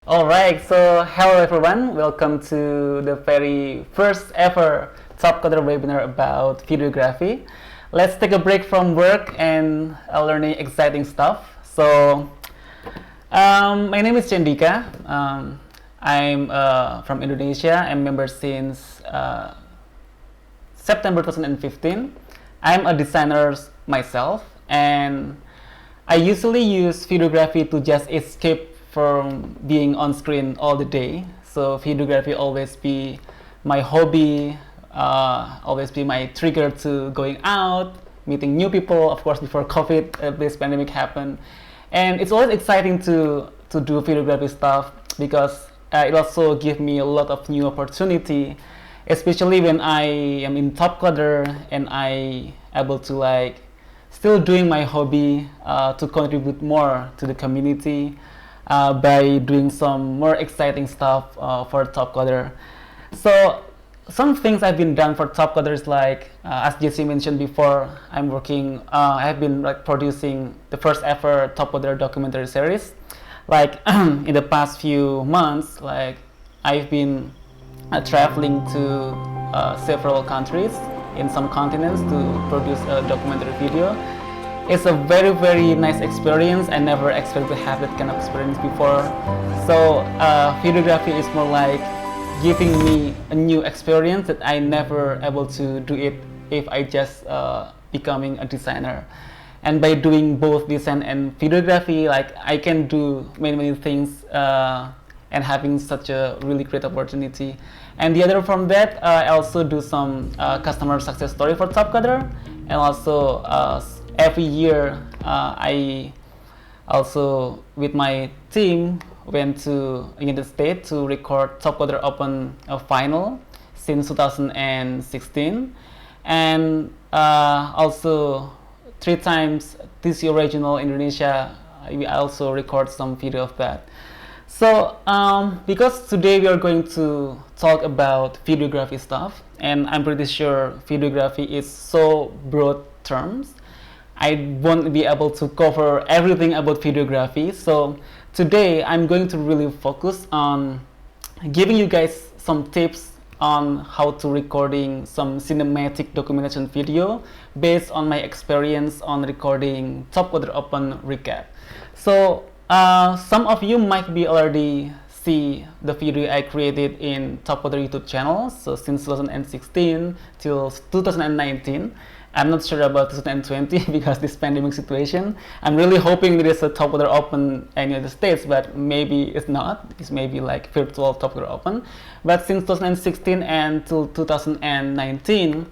Alright, so hello everyone, welcome to the very first ever Topcoder webinar about videography. Let's take a break from work and learning exciting stuff. So, my name is Chandika. I'm from Indonesia. I'm a member since September 2015. I'm a designer myself, and I usually use videography to just escape from being on screen all the day. So videography always be my hobby, always be my trigger to going out, meeting new people. Of course, before COVID, this pandemic happened, and it's always exciting to do videography stuff because it also gives me a lot of new opportunity, especially when I am in Topcoder and I able to still doing my hobby to contribute more to the community by doing some more exciting stuff for Topcoder. So some things I've been done for Topcoder is as Jesse mentioned before, I'm working. I have been producing the first ever Topcoder documentary series. In the past few months, I've been traveling to several countries in some continents to produce a documentary video. It's a very nice experience. I never expected to have that kind of experience before. So videography is more like giving me a new experience that I never able to do it if I just becoming a designer. And by doing both design and videography, I can do many things and having such a really great opportunity. And the other from that, I also do some customer success story for Topcoder, and also every year I also with my team went to United States to record Topcoder Open final since 2016, and also 3 times TCO Regional Indonesia. We also record some video of that. So because today we are going to talk about videography stuff, and I'm pretty sure videography is so broad terms, I won't be able to cover everything about videography. So today I'm going to really focus on giving you guys some tips on how to recording some cinematic documentation video based on my experience on recording Topcoder Open recap. So some of you might be already see the video I created in Topcoder YouTube channel. So since 2016 till 2019. I'm not sure about 2020 because this pandemic situation. I'm really hoping there is a Topcoder Open in the United States, but maybe it's not. It's maybe like virtual Topcoder Open. But since 2016 until 2019,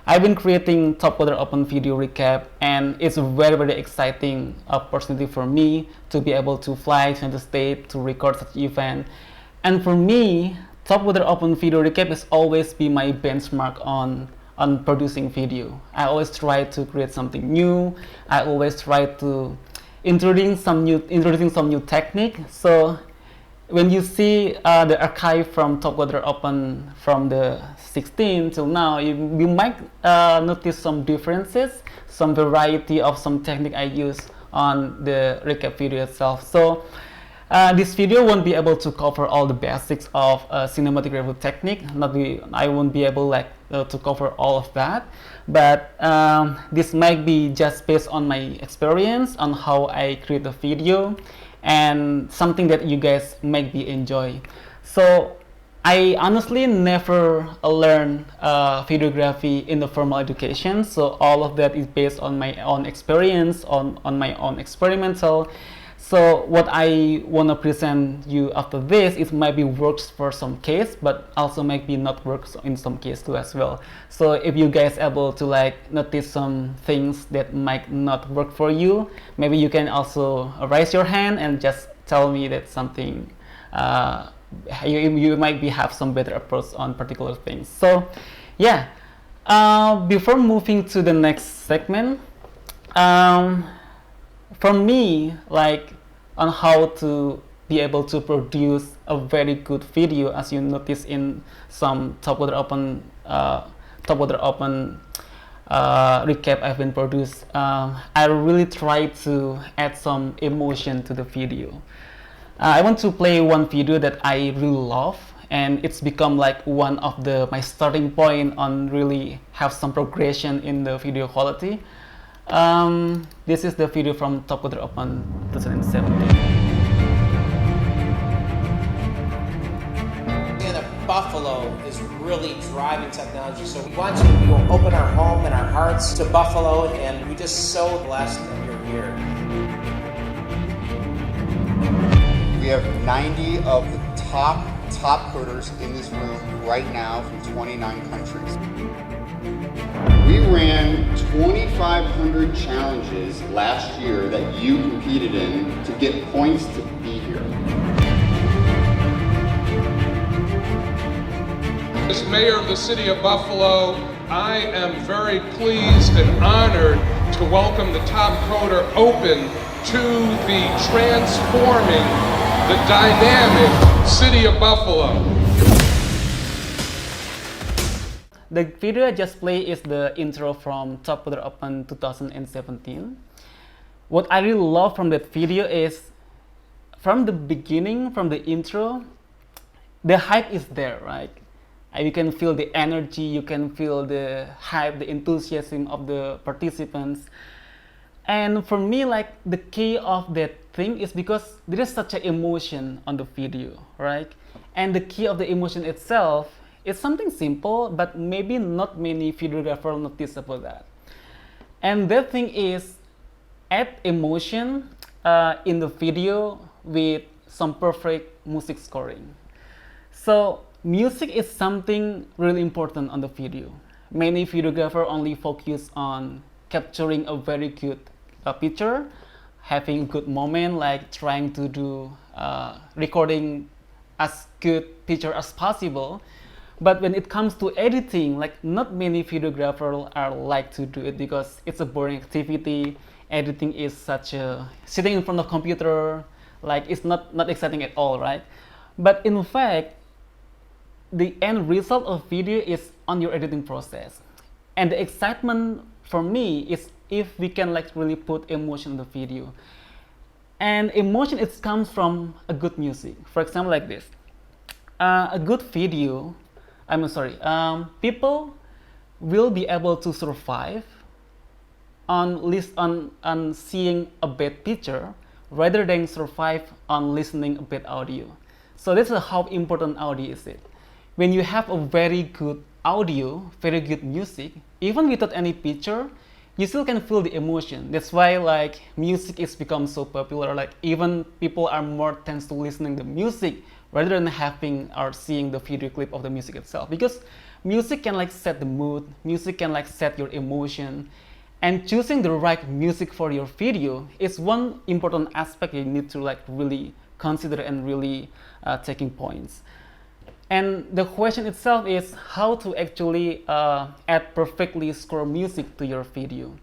I've been creating Topcoder Open video recap, and it's a very exciting opportunity for me to be able to fly to the United States to record such event. And for me, Topcoder Open video recap has always been my benchmark on producing video. I always try to create something new. I always try to introducing some new technique. So when you see the archive from Topcoder Open from the 16 till now, you might notice some differences, some variety of some technique I use on the recap video itself. So this video won't be able to cover all the basics of cinematic review technique. I won't be able to cover all of that, but this might be just based on my experience on how I create a video and something that you guys might be enjoy. So I honestly never learned videography in the formal education. So all of that is based on my own experience, on my own experimental. So what I want to present you after this, it might be works for some case, but also might be not works in some case too as well. So if you guys able to notice some things that might not work for you, maybe you can also raise your hand and just tell me that something you might be have some better approach on particular things. So yeah, before moving to the next segment, for me, on how to be able to produce a very good video, as you notice in some Topcoder Open recap I've been produced, I really try to add some emotion to the video. I want to play one video that I really love, and it's become like one of my starting point on really have some progression in the video quality. This is the video from Topcoder Open 2017. Buffalo is really driving technology, so we want to open our home and our hearts to Buffalo, and we're just so blessed that you're here. We have 90 of the top coders in this room right now from 29 countries. We ran 2,500 challenges last year that you competed in to get points to be here. As mayor of the city of Buffalo, I am very pleased and honored to welcome the Topcoder Open to the transforming, the dynamic city of Buffalo. The video I just played is the intro from Topcoder Open 2017. What I really love from that video is from the beginning, from the intro, the hype is there, right? You can feel the energy, you can feel the hype, the enthusiasm of the participants. And for me, like, the key of that thing is because there is such an emotion on the video, right? And the key of the emotion itself is something simple, but maybe not many videographers notice about that. And that thing is add emotion in the video with some perfect music scoring. So music is something really important on the video. Many videographers only focus on capturing a very good picture, having a good moment, like trying to do recording as good picture as possible. But when it comes to editing, like, not many videographers are like to do it because it's a boring activity. Editing is such a sitting in front of computer, like, it's not exciting at all, right? But in fact, the end result of video is on your editing process, and the excitement for me is if we can like really put emotion in the video. And emotion, it comes from a good music. For example, like this, a good video, people will be able to survive on seeing a bad picture rather than survive on listening a bad audio. So this is how important audio is it. When you have a very good audio, very good music, even without any picture, you still can feel the emotion. That's why like music is become so popular. Like even people are more tends to listening the music rather than having or seeing the video clip of the music itself. Because music can like set the mood, music can like set your emotion, and choosing the right music for your video is one important aspect you need to like really consider and really taking points. And the question itself is how to actually add perfectly scored music to your video.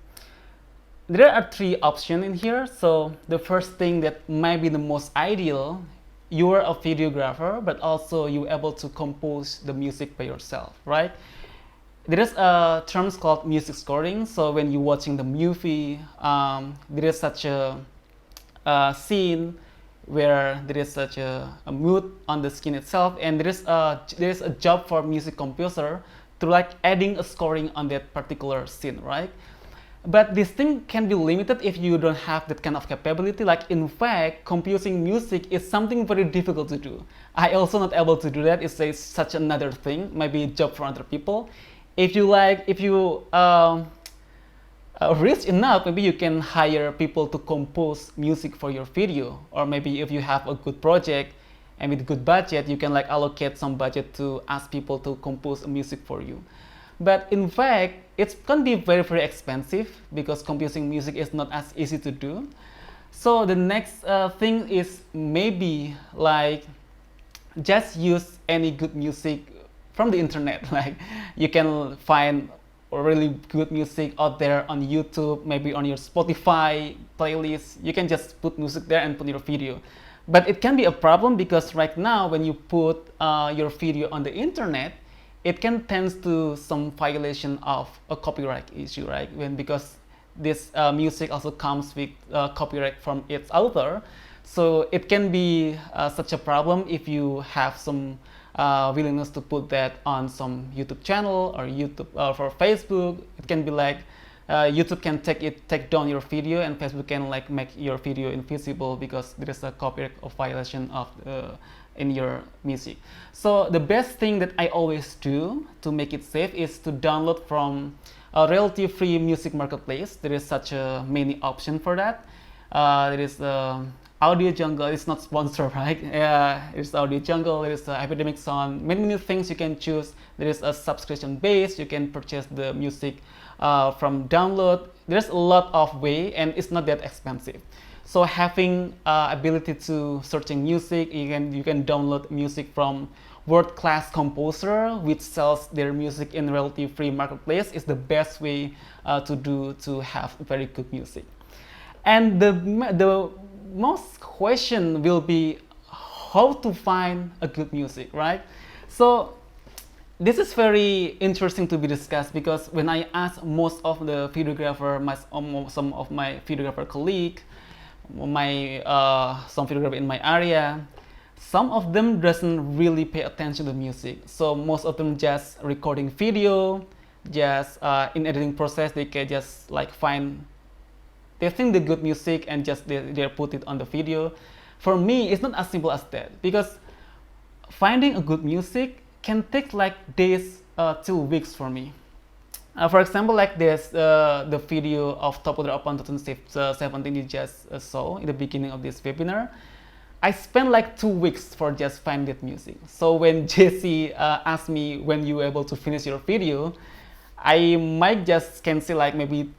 There are three options in here. So the first thing that might be the most ideal, you are a videographer, but also you're able to compose the music by yourself, right? There is a term called music scoring. So when you're watching the movie, there is such a scene where there is such a mood on the skin itself, and there is a job for music composer to like adding a scoring on that particular scene, right? But this thing can be limited if you don't have that kind of capability. Like in fact, composing music is something very difficult to do. I also not able to do that. It's such another thing, maybe a job for other people. If you rich enough, maybe you can hire people to compose music for your video. Or maybe if you have a good project and with good budget, you can like allocate some budget to ask people to compose music for you. But in fact, it can be very, very expensive because composing music is not as easy to do. So the next thing is maybe like just use any good music from the internet. Like you can find really good music out there on YouTube, maybe on your Spotify playlist. You can just put music there and put your video. But it can be a problem because right now when you put your video on the internet, it can tend to some violation of a copyright issue, right? Because this music also comes with copyright from its author. So it can be such a problem if you have some willingness to put that on some YouTube channel or YouTube for Facebook. It can be like YouTube can take down your video, and Facebook can like make your video invisible because there is a copyright violation of in your music. So the best thing that I always do to make it safe is to download from a relatively free music marketplace. There is such a many option for that. There is Audio Jungle. It's not sponsored, right? It's Audio Jungle. There is Epidemic Sound. Many things you can choose. There is a subscription base. You can purchase the music from download. There's a lot of way, and it's not that expensive. So having ability to searching music, you can download music from world-class composer which sells their music in relatively free marketplace is the best way to have very good music. And the most question will be how to find a good music, right? So this is very interesting to be discussed because when I ask most of the videographer, some of my videographer colleagues, some videographer in my area, some of them doesn't really pay attention to music. So most of them just recording video, just in editing process they can just like they think the good music and just they put it on the video. For me, it's not as simple as that because finding a good music can take like days till weeks for me. For example, like this, the video of Topcoder Open 2017 you just saw in the beginning of this webinar. I spent like 2 weeks for just finding that music. So when Jesse asked me when you were able to finish your video, I might just can say like maybe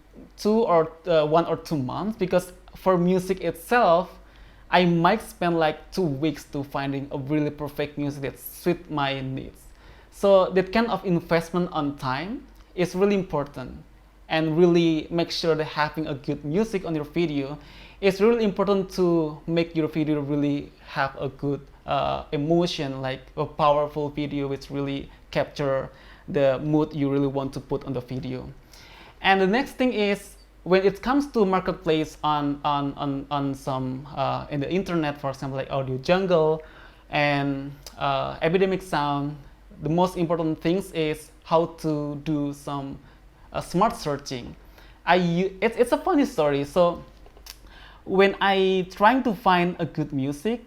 1 or 2 months because for music itself, I might spend like 2 weeks to finding a really perfect music that suits my needs. So that kind of investment on time is really important, and really make sure that having a good music on your video is really important to make your video really have a good emotion, like a powerful video which really capture the mood you really want to put on the video. And the next thing is when it comes to marketplace on some in the internet, for example, like Audio Jungle and Epidemic Sound, the most important things is how to do some smart searching. It's a funny story. So when I trying to find a good music,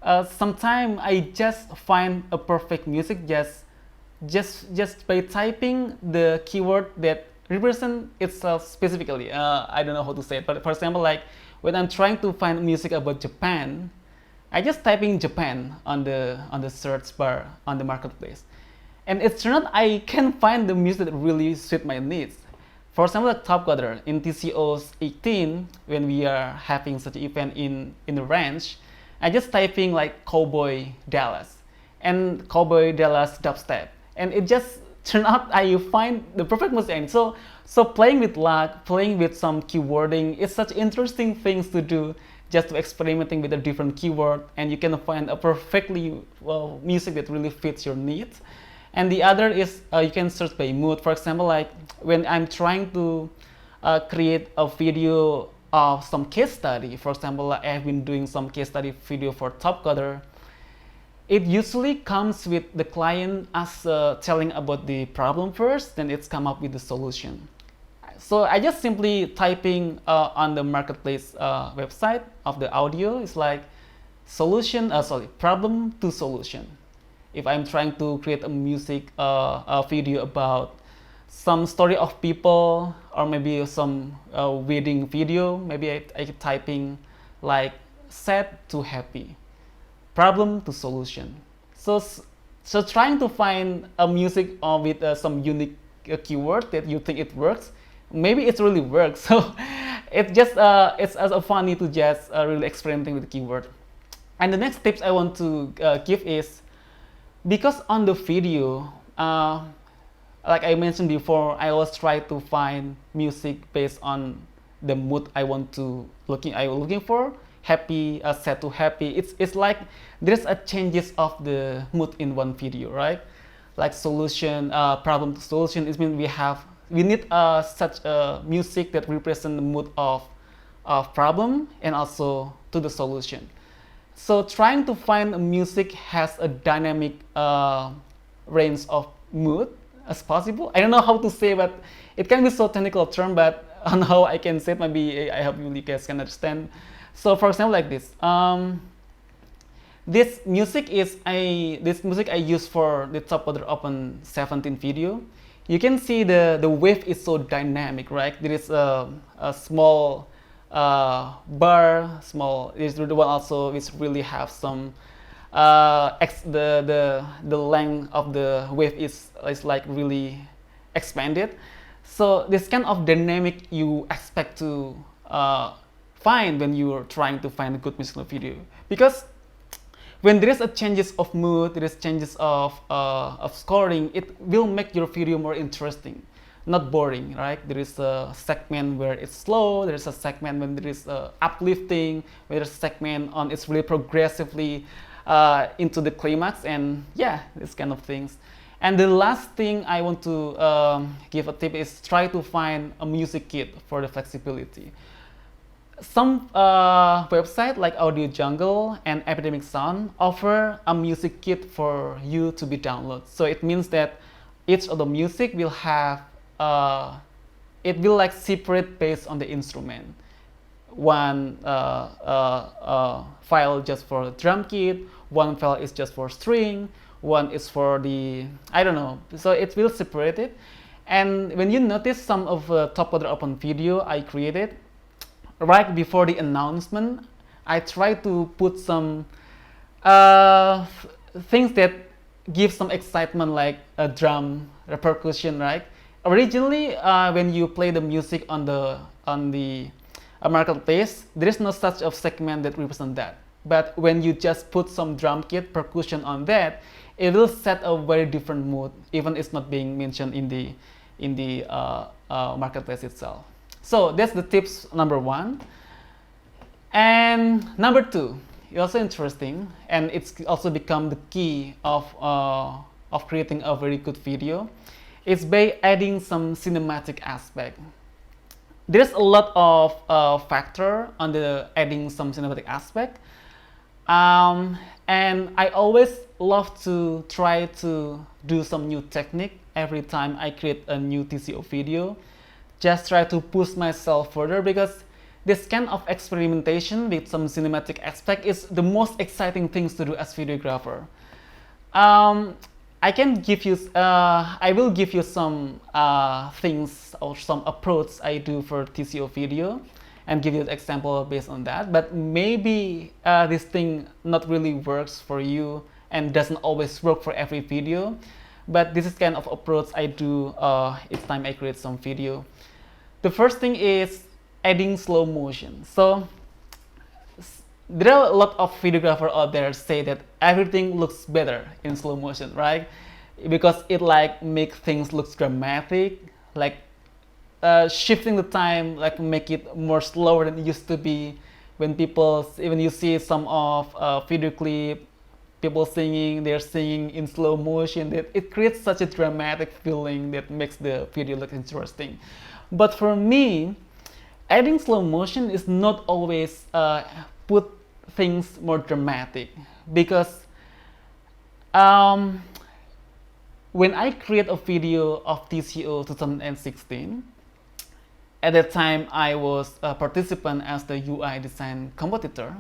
sometimes I just find a perfect music just by typing the keyword that represent itself specifically. I don't know how to say it, but for example, like when I'm trying to find music about Japan, I just type in Japan on the search bar on the marketplace, and it turns out I can find the music that really suit my needs. For example, like Topcoder in TCO's 18, when we are having such an event in the ranch, I just typing like Cowboy Dallas and Cowboy Dallas dubstep, and it just turned out I find the perfect music. And so playing with luck, playing with some keywording, it's such interesting things to do, just to experimenting with a different keyword, and you can find a perfectly music that really fits your needs. And the other is you can search by mood. For example, like when I'm trying to create a video of some case study, for example, I have been doing some case study video for Topcoder, it usually comes with the client as telling about the problem first, then it's come up with the solution. So I just simply typing on the marketplace website of the audio, it's like problem to solution. If I'm trying to create a music video about some story of people, or maybe some wedding video, maybe I keep typing like sad to happy, problem to solution. So trying to find a music with some unique keyword that you think it works, maybe it really works. So it's just it's funny to just really experimenting with the keyword. And the next tips I want to give is, because on the video, like I mentioned before, I always try to find music based on the mood I looking for. Happy, sad to happy. It's like there's a changes of the mood in one video, right? Like solution, problem to solution. It means we need such a music that represent the mood of problem, and also to the solution. So trying to find a music has a dynamic range of mood as possible. I don't know how to say, but it can be so technical term, but on how I can say it, maybe I hope you guys can understand. So for example, like this. This music I use for the Topcoder Open 17 video. You can see the wave is so dynamic, right? There is a small bar, small. There's the one also which really have some the length of the wave is like really expanded. So this kind of dynamic you expect to find when you're trying to find a good musical video, because when there is a changes of mood, there is changes of scoring, it will make your video more interesting, not boring, right? There is a segment where it's slow, there is a segment when there is uplifting, where there's a segment on it's really progressively into the climax, and yeah, these kind of things. And the last thing I want to give a tip is try to find a music kit for the flexibility. Some websites like Audio Jungle and Epidemic Sound offer a music kit for you to be downloaded. So it means that each of the music will have it will like separate based on the instrument. One file just for drum kit, one file is just for string, one is for the I don't know. So it will separate it. And when you notice some of Topcoder Open video I created, right before the announcement, I try to put some things that give some excitement, like a drum, a percussion, right? Originally, when you play the music on the marketplace, there is no such of segment that represent that. But when you just put some drum kit, percussion on that, it will set a very different mood, even it's not being mentioned in the marketplace itself. So that's the tips number 1. And number 2, it's also interesting, and it's also become the key of creating a very good video. It's by adding some cinematic aspect. There's a lot of factor on the adding some cinematic aspect. And I always love to try to do some new technique every time I create a new TCO video. Just try to push myself further, because this kind of experimentation with some cinematic aspect is the most exciting things to do as videographer. I will give you some things or some approach I do for TCO video and give you an example based on that. But maybe this thing not really works for you and doesn't always work for every video. But this is kind of approach I do each time I create some video. The first thing is adding slow motion. So there are a lot of videographers out there say that everything looks better in slow motion, right? Because it like make things look dramatic, like shifting the time, like make it more slower than it used to be. When people, even you see some of video clip, people singing, they're singing in slow motion, that it creates such a dramatic feeling that makes the video look interesting. But for me, adding slow motion is not always put things more dramatic, because when I create a video of TCO 2016, at that time I was a participant as the UI design competitor,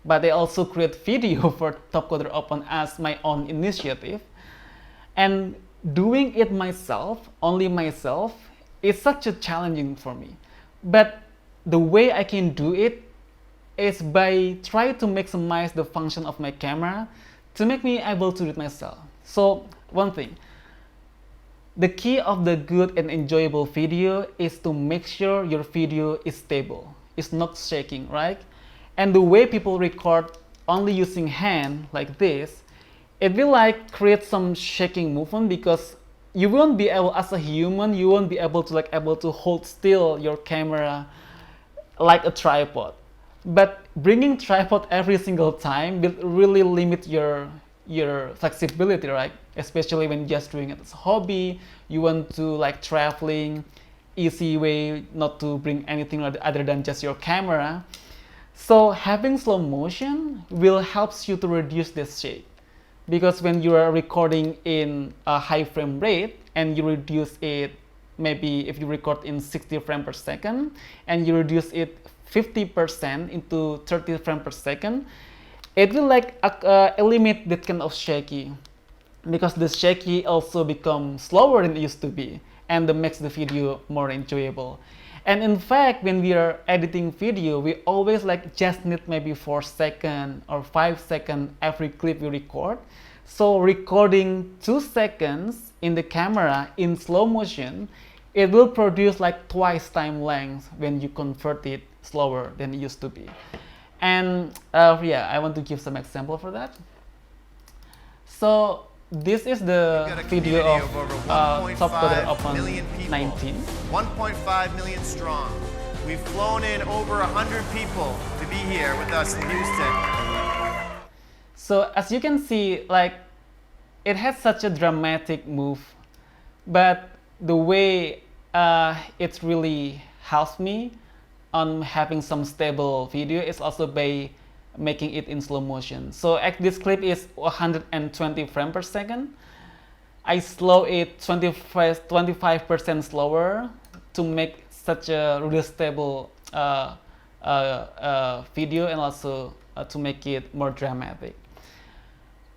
but I also create video for Topcoder Open as my own initiative. And doing it myself, only myself, is such a challenging for me. But the way I can do it is by trying to maximize the function of my camera to make me able to do it myself. So one thing, the key of the good and enjoyable video is to make sure your video is stable. It's not shaking, right? And the way people record only using hand like this, it will like create some shaking movement, because you won't be able, as a human, you won't be able to hold still your camera like a tripod. But bringing tripod every single time will really limit your flexibility, right? Especially when just doing it as a hobby, you want to like traveling, easy way not to bring anything other than just your camera. So having slow motion will helps you to reduce this shake, because when you are recording in a high frame rate and you reduce it, maybe if you record in 60 frames per second and you reduce it 50% into 30 frames per second, it will like eliminate that kind of shaky, because the shaky also becomes slower than it used to be, and that makes the video more enjoyable. And in fact, when we are editing video, we always like just need maybe 4 seconds or 5 seconds every clip we record. So recording 2 seconds in the camera in slow motion, it will produce like twice time length when you convert it slower than it used to be. And yeah, I want to give some example for that. So this is the video of Topcoder Open 19. 1.5 million strong. We've flown in over 100 people to be here with us in Houston. So as you can see, like, it has such a dramatic move, but the way it really helps me on having some stable video is also by making it in slow motion. So this clip is 120 frames per second. I slow it 25% slower to make such a really stable video, and also to make it more dramatic.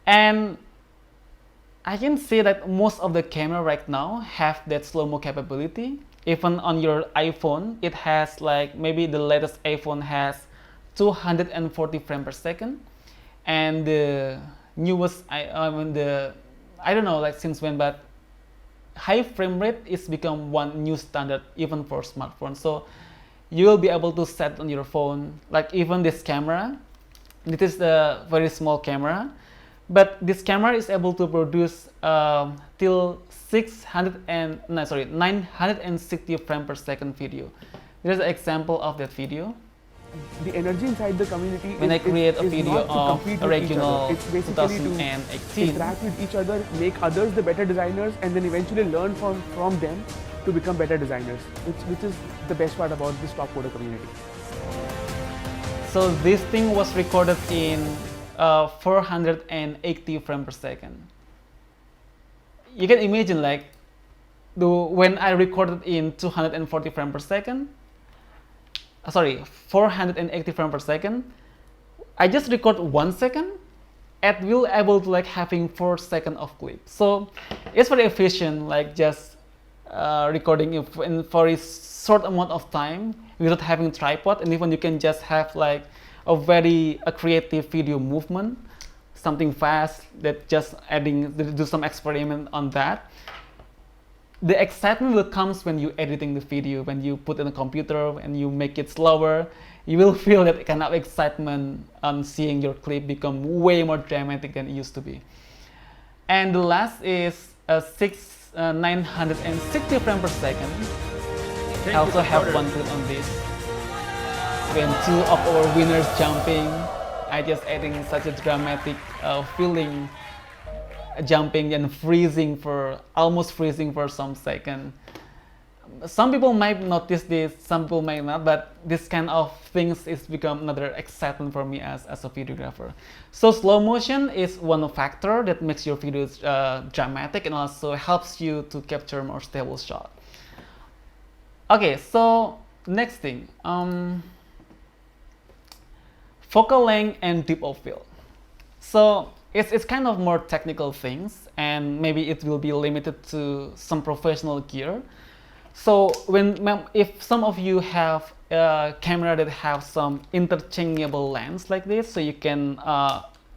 And I can see that most of the camera right now have that slow-mo capability. Even on your iPhone, it has like, maybe the latest iPhone has 240 frames per second, and the newest, I don't know like since when, but high frame rate is become one new standard even for smartphones. So you will be able to set on your phone, like even this camera. This is a very small camera, but this camera is able to produce till 960 frames per second video. There's an example of that video. The energy inside the community when I create a video of original it's basically 2018, to interact with each other, make others the better designers, and then eventually learn from them to become better designers, which is the best part about this Topcoder community. So this thing was recorded in 480 frames per second. You can imagine like when I recorded in 240 frames per second, 480 frames per second, I just record 1 second, it will able to like having 4 seconds of clip. So it's very efficient, like just recording in for a short amount of time without having tripod, and even you can just have like a very creative video movement, something fast that just do some experiment on that. The excitement will comes when you editing the video, when you put in a computer and you make it slower. You will feel that kind of excitement on seeing your clip become way more dramatic than it used to be. And the last is 960 frames per second. I also have one clip on this. When 2 of our winners jumping, I just adding such a dramatic feeling, jumping and almost freezing for some second. Some people might notice this, some people might not, but this kind of things is become another excitement for me as a videographer. So slow motion is one factor that makes your videos dramatic, and also helps you to capture more stable shot. Okay, so next thing, focal length and depth of field. So it's kind of more technical things, and maybe it will be limited to some professional gear. So if some of you have a camera that have some interchangeable lens like this, so you can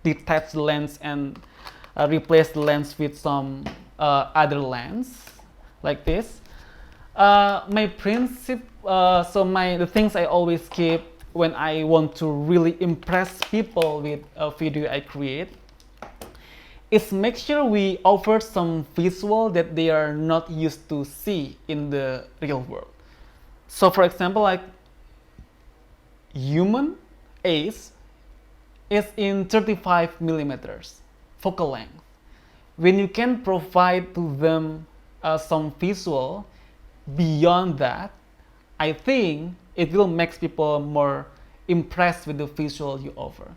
detach the lens and replace the lens with some other lens like this. The things I always keep when I want to really impress people with a video I create is make sure we offer some visual that they are not used to see in the real world. So for example, like human eyes is in 35 millimeters focal length. When you can provide to them some visual beyond that, I think it will make people more impressed with the visual you offer,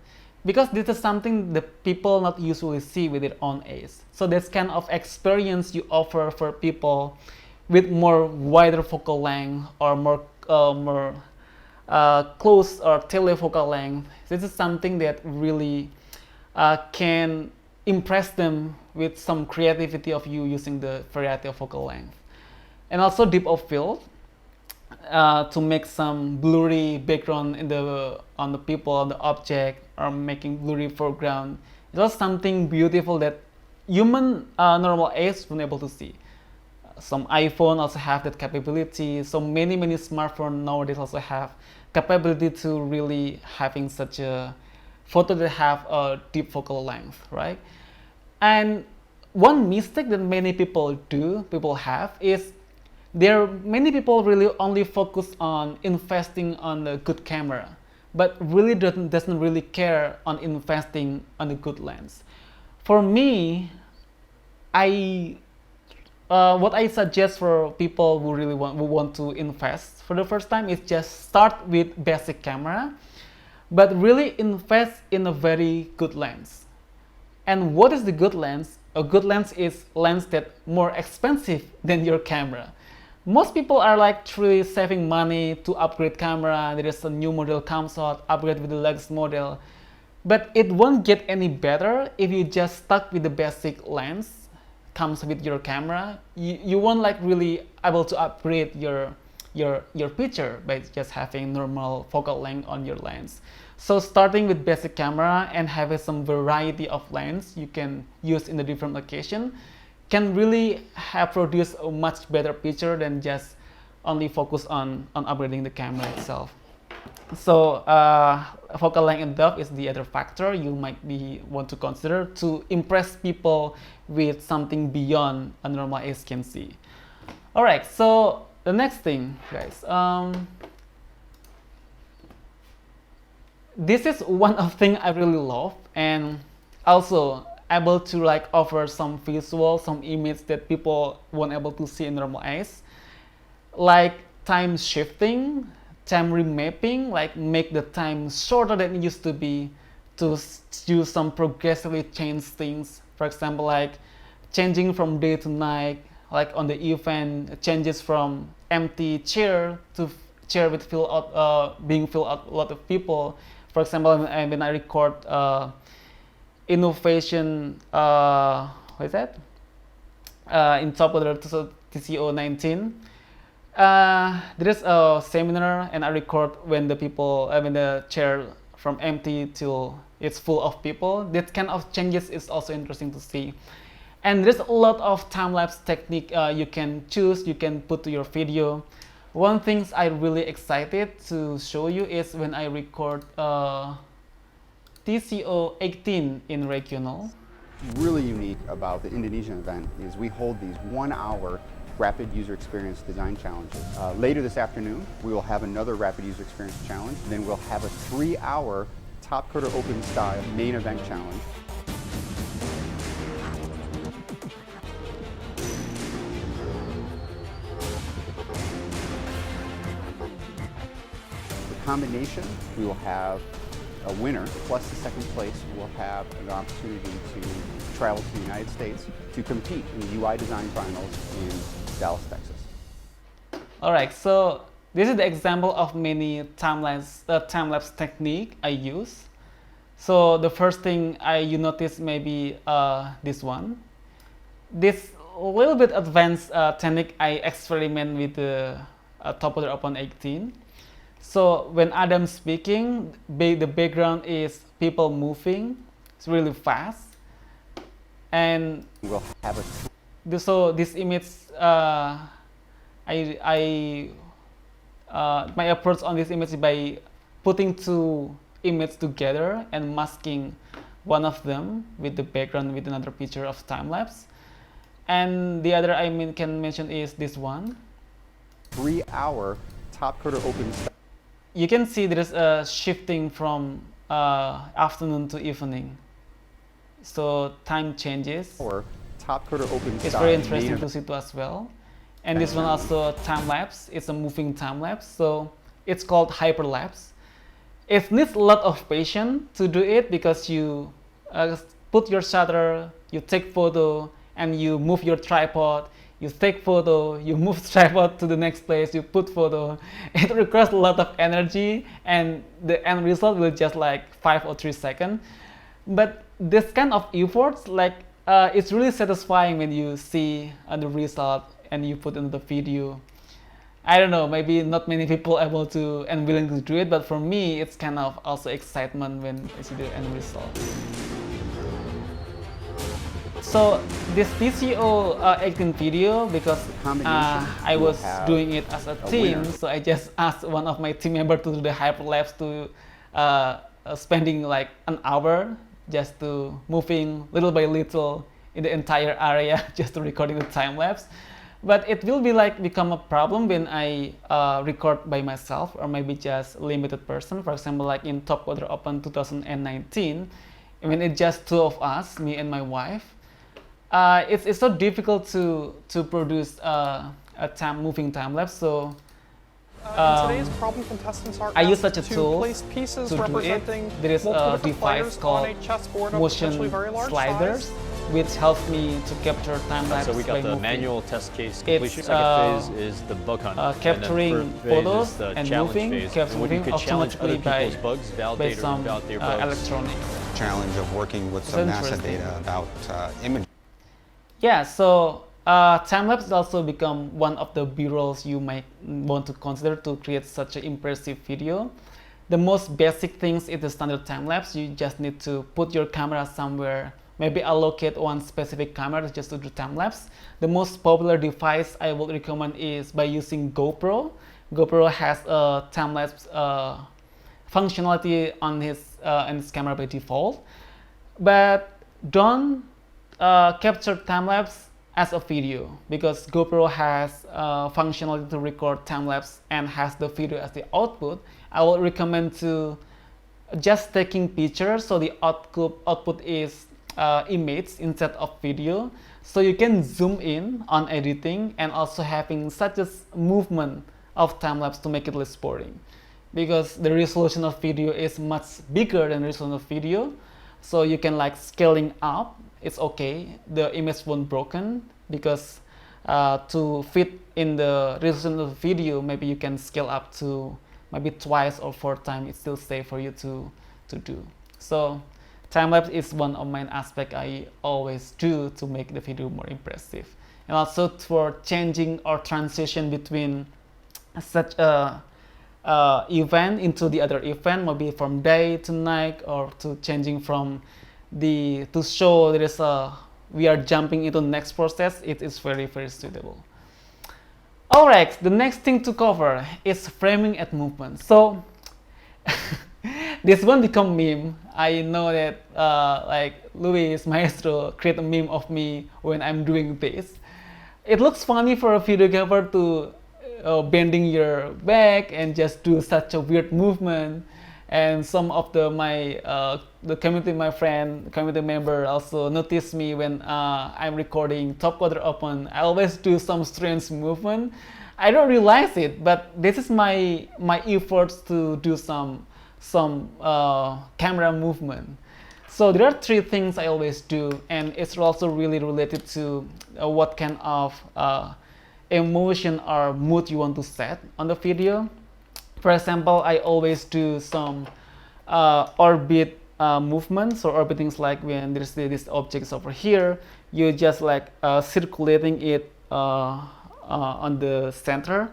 because this is something that people not usually see with their own eyes. So this kind of experience you offer for people with more wider focal length or more close or telefocal length. This is something that really can impress them with some creativity of you using the variety of focal length. And also depth of field, to make some blurry background on the people, on the object, or making blurry foreground. It's also something beautiful that human normal eyes won't able to see. Some iPhone also have that capability. So many smartphones nowadays also have capability to really having such a photo that have a deep focal length, right? And one mistake that many people have is many people really only focus on investing on a good camera, but really doesn't really care on investing on a good lens. For me, what I suggest for people who really want to invest for the first time is just start with basic camera, but really invest in a very good lens. And what is the good lens? A good lens is lens that more expensive than your camera. Most people are like truly saving money to upgrade camera. There is a new model comes out, upgrade with the latest model. But it won't get any better if you just stuck with the basic lens comes with your camera. You won't like really able to upgrade your picture by just having normal focal length on your lens. So starting with basic camera and having some variety of lens you can use in the different location can really have produced a much better picture than just only focus on upgrading the camera itself. So focal length and depth is the other factor you might want to consider to impress people with something beyond a normal eyes can see. All right, so the next thing, guys, this is one of thing I really love, and also able to like offer some visual, some image that people won't able to see in normal eyes, like time shifting, time remapping, like make the time shorter than it used to be, to do some progressively change things. For example, like changing from day to night, like on the event, changes from empty chair to chair with being filled out a lot of people. For example, when I record innovation, what is that? In Topcoder TCO19, there is a seminar, and I record when the chair from empty till it's full of people. That kind of changes is also interesting to see. And there's a lot of time-lapse technique you can choose, you can put to your video. One thing I'm really excited to show you is when I record TCO18 in regional. Really unique about the Indonesian event is we hold these 1-hour rapid user experience design challenges. Later this afternoon, we will have another rapid user experience challenge. Then we'll have a 3-hour Topcoder open style main event challenge. Combination, we will have a winner, plus the second place will have an opportunity to travel to the United States to compete in the UI Design Finals in Dallas, Texas. Alright, so this is the example of many time-lapse technique I use. So the first thing you notice maybe this one. This little bit advanced technique I experiment with the Topcoder Open 18. So when Adam's speaking, the background is people moving. It's really fast, and we'll have so this image, my approach on this image is by putting two images together and masking one of them with the background with another picture of time lapse, and the other can mention is this one. 3-hour Topcoder open. You can see there is a shifting from afternoon to evening. So time changes. Or Topcoder open. It's very interesting to see too as well. And this one also time lapse. It's a moving time lapse. So it's called hyperlapse. it needs a lot of patience to do it, because you put your shutter, you take photo, and you move your tripod, you take photo, you move tripod to the next place, you put photo. It requires a lot of energy, and the end result will just like 5 or 3 seconds. But this kind of efforts, like it's really satisfying when you see the result and you put into the video. I don't know, maybe not many people are able to and willing to do it, but for me it's kind of also excitement when I see the end result. So this TCO 18 video, because I was doing it as a team, so I just asked one of my team members to do the hyperlapse, to spending like an hour just to moving little by little in the entire area just to recording the time lapse. But it will be like become a problem when I record by myself, or maybe just limited person. For example, like in Topcoder Open 2019, when it's just 2 of us, me and my wife, it's so difficult to produce a moving time lapse. So in today's problem, contestants are I use asked such a to tool place pieces to do it. representing There is multiple a different device players called on a chessboard of motion potentially very large sliders, size. which helps me to capture time lapse. So we got by the moving. manual test case completion. It's, Second phase is the bug hunt. capturing and then third phase photos is the and challenge moving, phase. capturing And when you could challenge other automatically people's bugs, by validate or some invalidate their bugs. electronics. Challenge of working with some It's NASA interesting. data about image. Yeah, so time-lapse has also become one of the B-rolls you might want to consider to create such an impressive video. The most basic things is the standard time-lapse. You just need to put your camera somewhere, maybe allocate one specific camera just to do time-lapse. The most popular device I would recommend is by using GoPro. GoPro has a time-lapse functionality on his camera by default, but don't capture time-lapse as a video, because GoPro has functionality to record time-lapse and has the video as the output. I would recommend to just taking pictures, so the output is image instead of video, so you can zoom in on editing and also having such a movement of time-lapse to make it less boring, because the resolution of video is much bigger than the resolution of video. So you can like scaling up, it's okay, the image won't broken, because to fit in the resolution of the video, maybe you can scale up to maybe twice or 4 times. It's still safe for you to do. So time-lapse is one of my aspects I always do to make the video more impressive, and also for changing or transition between such a event into the other event, maybe from day to night, or to changing from to show there is we are jumping into the next process. It is very suitable. Alright, the next thing to cover is framing and movement. So this one become meme. I know that like Luis Maestro create a meme of me when I'm doing this. It looks funny for a videographer to bending your back and just do such a weird movement, and some of the community member also notice me when I'm recording Topcoder Open. I always do some strange movement. I don't realize it, but this is my efforts to do some camera movement. So there are 3 things I always do, and it's also really related to what kind of emotion or mood you want to set on the video. For example, I always do some orbit movements. So orbiting is like when there's this objects over here, you just like circulating it on the center.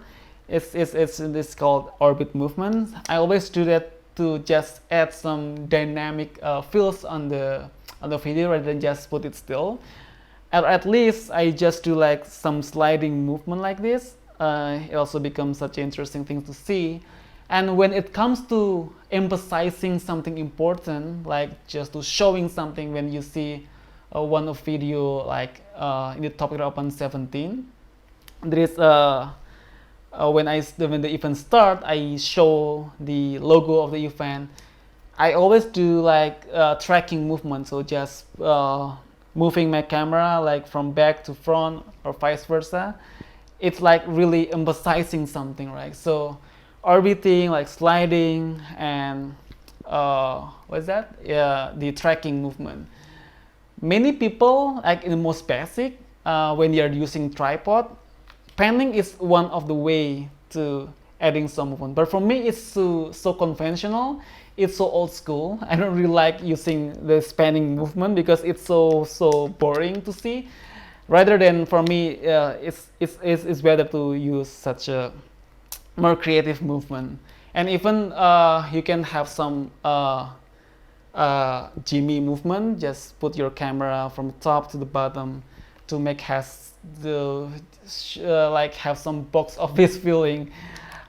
It's called orbit movement. I always do that to just add some dynamic feels on the video rather than just put it still. Or at least I just do like some sliding movement like this. It also becomes such an interesting thing to see. And when it comes to emphasizing something important, like just to showing something, when you see one of video like in the Topcoder Open 17, there is when the event start, I show the logo of the event. I always do like tracking movement, so just moving my camera like from back to front or vice versa. It's like really emphasizing something, right? So orbiting, like sliding, and what's that? The tracking movement. Many people, like in the most basic, when you are using tripod, panning is one of the way to adding some movement. But for me, it's so conventional. It's so old school. I don't really like using the panning movement because it's so boring to see. Rather than, for me, it's better to use such a more creative movement. And even you can have some Jimmy movement. Just put your camera from top to the bottom to make has the like have some box office feeling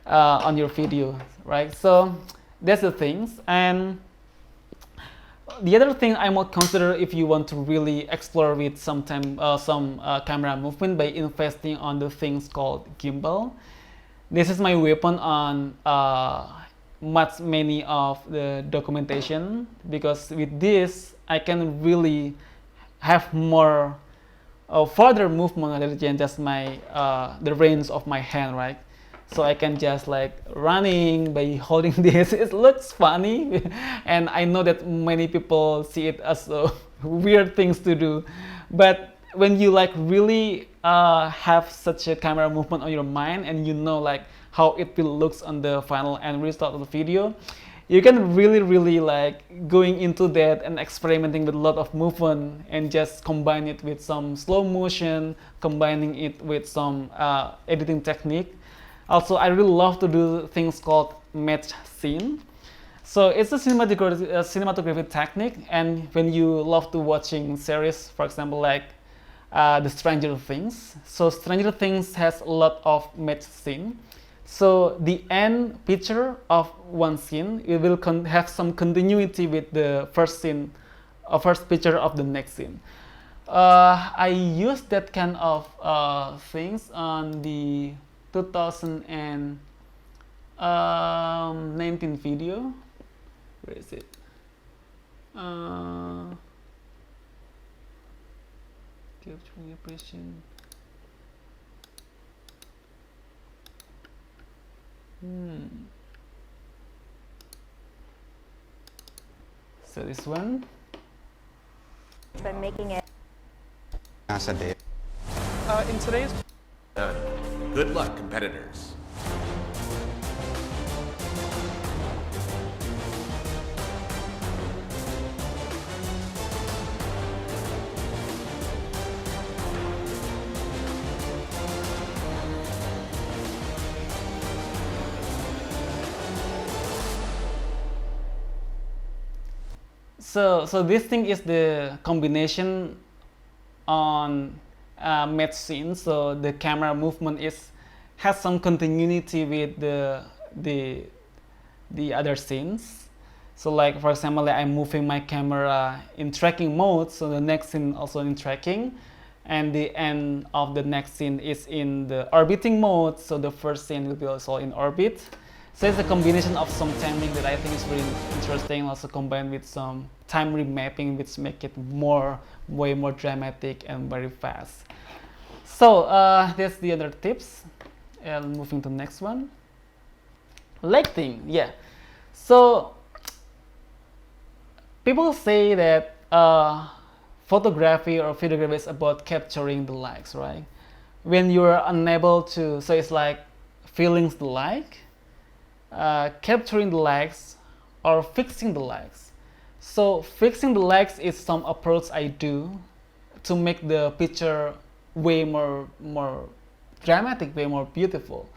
on your video, right? So that's the things. And the other thing I might consider if you want to really explore with some camera movement by investing on the things called gimbal. This is my weapon on many of the documentation, because with this I can really have more further movement other than just my the range of my hand, right? So I can just like running by holding this. It looks funny, and I know that many people see it as weird things to do. But when you like really have such a camera movement on your mind, and you know like how it will looks on the final end result of the video, you can really like going into that and experimenting with a lot of movement and just combine it with some slow motion, combining it with some editing technique. Also, I really love to do things called match scene. So it's a cinematography technique, and when you love to watching series, for example, like the Stranger Things. So Stranger Things has a lot of match scene. So the end picture of one scene, it will have some continuity with the first scene, first picture of the next scene. I used that kind of things on the 2019 video. Where is it? Capturing impression. So this one. By making it. NASA day. In today's Good luck, competitors. So this thing is the combination on match scene. So the camera movement has some continuity with the other scenes. So like for example, like I'm moving my camera in tracking mode, so the next scene also in tracking, and the end of the next scene is in the orbiting mode, so the first scene will be also in orbit. So it's a combination of some timing that I think is really interesting, also combined with some time remapping, which make it way more dramatic and very fast. So that's the other tips. And moving to the next one. Lighting, yeah. So people say that photography or videography is about capturing the lights, right? When you're unable to, so it's like feeling the light, capturing the lights, or fixing the lights. So fixing the lights is some approach I do to make the picture way more dramatic, way more beautiful.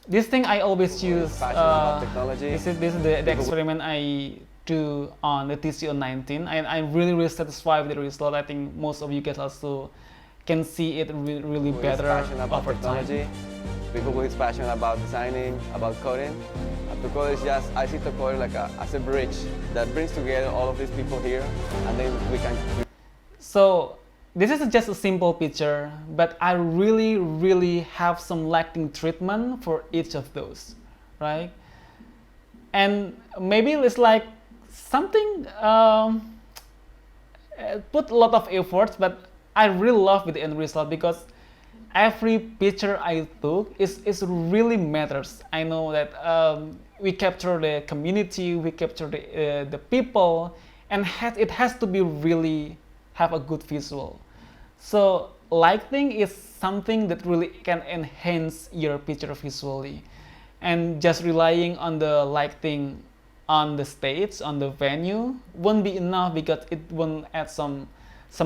This thing I always use. This is the experiment I do on the TCO19, and I'm really satisfied with the result. I think most of you guys also can see it really better over time. People who is passionate about designing, about coding. Topcoder is just, I see Topcoder like as a bridge that brings together all of these people here, and then we can. So this is just a simple picture, but I really have some lighting treatment for each of those, right? And maybe it's like something put a lot of efforts, but I really love with the end result, because every picture I took is really matters. I know that we capture the community, we capture the people, and it has to be really have a good visual. So lighting is something that really can enhance your picture visually, and just relying on the lighting on the stage, on the venue, won't be enough because it won't add some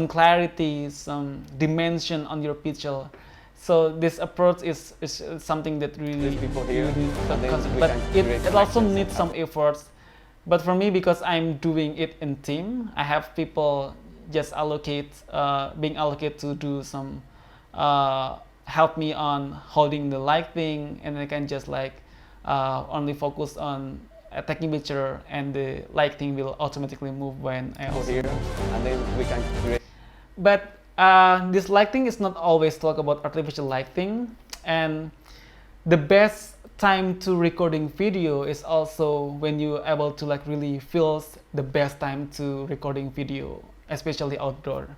clarity, some dimension on your picture. So this approach is something that really people here, but it also needs some efforts. But for me, because I'm doing it in team, I have people just being allocated to do some help me on holding the lighting, and I can just like only focus on taking picture, and the lighting will automatically move when I also here, and then we can create. But this lighting is not always talk about artificial lighting, and the best time to recording video is also when you're able to like really feels the best time to recording video, especially outdoor.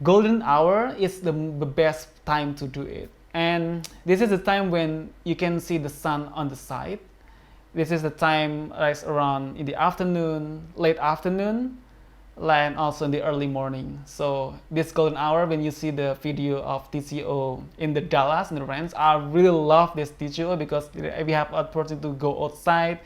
Golden hour is the best time to do it, and this is the time when you can see the sun on the side. This is the time like around in the afternoon, late afternoon, and also in the early morning. So this golden hour, when you see the video of TCO in the Dallas, in the ranch, I really love this TCO because we have an opportunity to go outside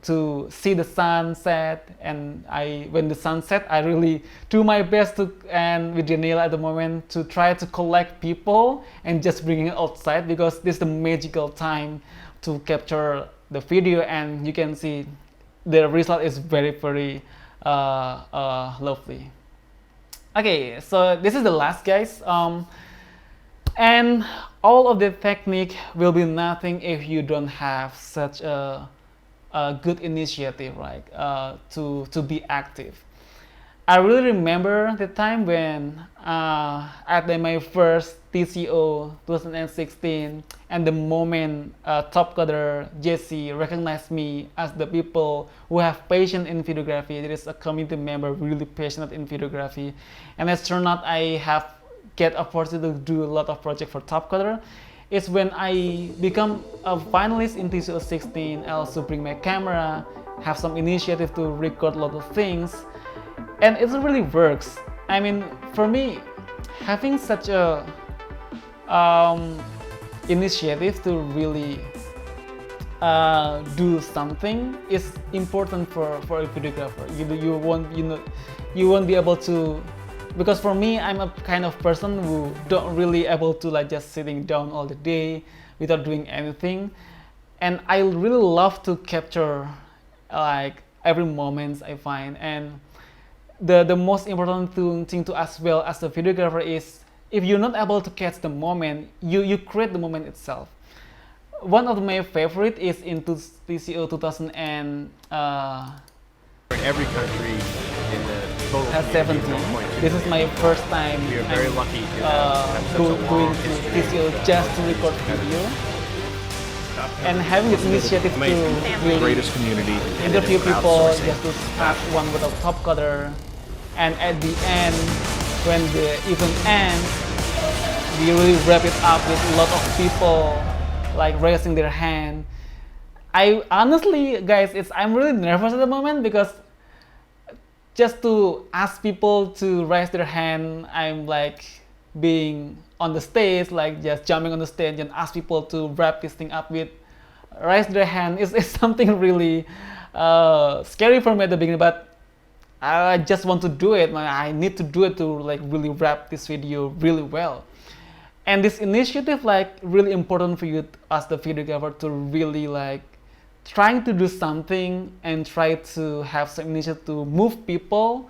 to see the sunset, and when the sun set, I really do my best to, and with Daniela at the moment, to try to collect people and just bring it outside, because this is the magical time to capture the video, and you can see the result is very lovely. Okay, so this is the last, guys, and all of the technique will be nothing if you don't have such a good initiative, right? To be active. I really remember the time when at my first TCO 2016, and the moment Topcoder Jesse recognized me as the people who have passion in videography. There is a community member really passionate in videography, and as turned out, I have get opportunity to do a lot of projects for Topcoder. It's when I become a finalist in TCO 16. I also bring my camera, have some initiative to record a lot of things, and it really works. I mean, for me, having such a initiative to really do something is important for a videographer. You won't be able to, because for me, I'm a kind of person who don't really able to like just sitting down all the day without doing anything, and I really love to capture like every moment I find. And the most important thing to as well as a videographer is, if you're not able to catch the moment, you create the moment itself. One of my favorite is in TCO 2000 and every country in the total 17. This is my first time. We are very lucky to have going to TCO just to record video, and having this initiative to really greatest community interview people, just to start one with a Topcoder, and at the end, when the event ends, we really wrap it up with a lot of people like raising their hand. I honestly, guys, I'm really nervous at the moment, because just to ask people to raise their hand, I'm like being on the stage, like just jumping on the stage and ask people to wrap this thing up with raise their hand is something really scary for me at the beginning, but I just want to do it. I need to do it to like really wrap this video really well. And this initiative like really important for you as the videographer to really like trying to do something and try to have some initiative to move people,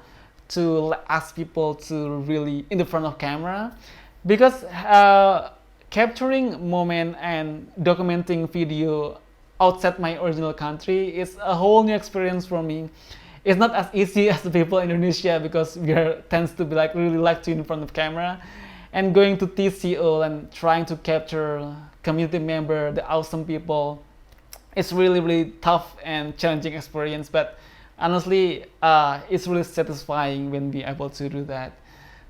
to ask people to really in the front of camera, because capturing moment and documenting video outside my original country is a whole new experience for me. It's not as easy as the people in Indonesia, because we tends to be like really like to in front of camera, and going to TCO and trying to capture community member, the awesome people, it's really tough and challenging experience. But honestly, it's really satisfying when we're able to do that.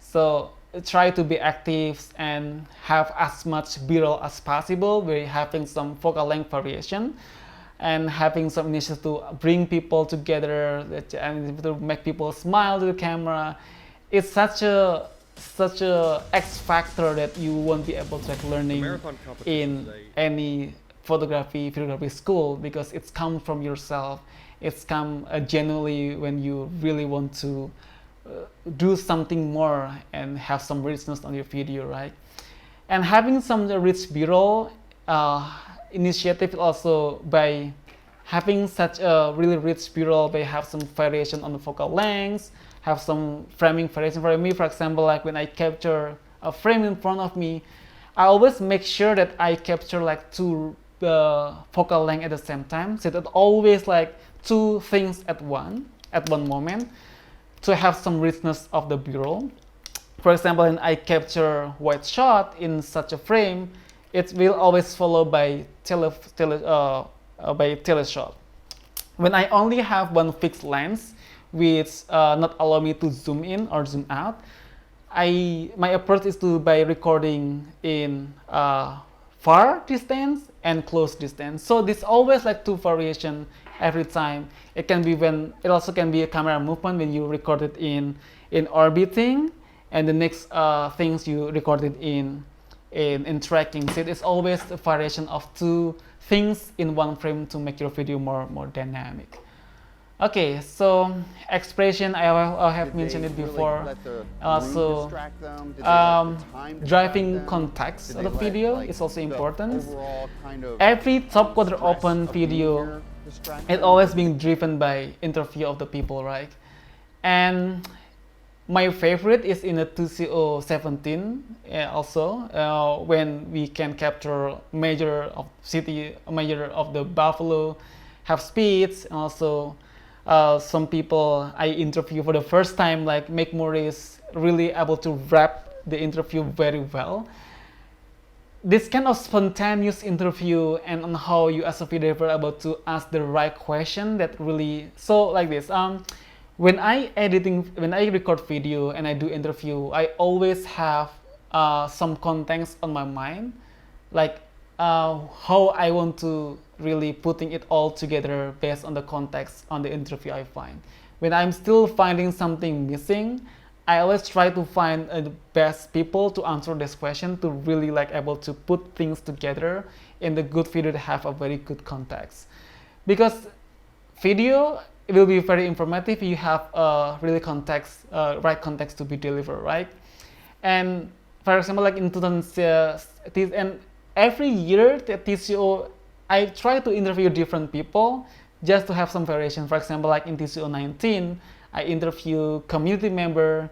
So try to be active and have as much B-roll as possible. We're having some focal length variation and having some initiatives to bring people together and to make people smile to the camera. It's such a X factor that you won't be able to like learning in any videography school, because it's come from yourself. It's come genuinely when you really want to do something more and have some richness on your video, right? And having some rich B-roll initiative also by having such a really rich B-roll, by have some variation on the focal lengths, have some framing variation. For me, for example, like when I capture a frame in front of me, I always make sure that I capture like two focal length at the same time, so that always like two things at one moment, to have some richness of the B-roll. For example, when I capture wide shot in such a frame, it will always follow by teleshot. When I only have one fixed lens, which not allow me to zoom in or zoom out, my approach is to by recording in far distance and close distance. So this always like two variation every time. It also can be a camera movement when you record it in orbiting, and the next things you record it in tracking. So it's always a variation of two things in one frame to make your video more dynamic. Okay, so expression, I have mentioned it before. Also, driving context of the video is also important. Every Topcoder open video, it's always being driven by interview of the people, right? And my favorite is in the 2017 also, when we can capture major of the Buffalo, have speeds, and also some people I interview for the first time, like Make Maurice, really able to wrap the interview very well. This kind of spontaneous interview and on how you as a videographer are able to ask the right question, that really, so like this. When I record video and I do interview, I always have some context on my mind, like how I want to really putting it all together based on the context on the interview I find. When I'm still finding something missing, I always try to find the best people to answer this question, to really like able to put things together in the good video to have a very good context. Because video, it will be very informative. You have really right context to be delivered, right? And for example, like in 2000, and every year at TCO, I try to interview different people just to have some variation. For example, like in TCO 19, I interview community member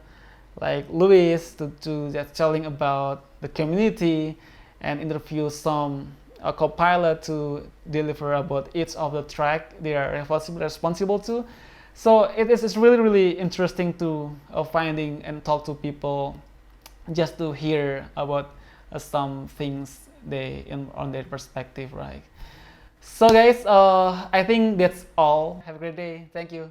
like Luis to just telling about the community, and interview some co-pilot to deliver about each of the track they are responsible to. So it's really interesting to finding and talk to people just to hear about some things on their perspective, right? So guys, I think that's all. Have a great day. Thank you.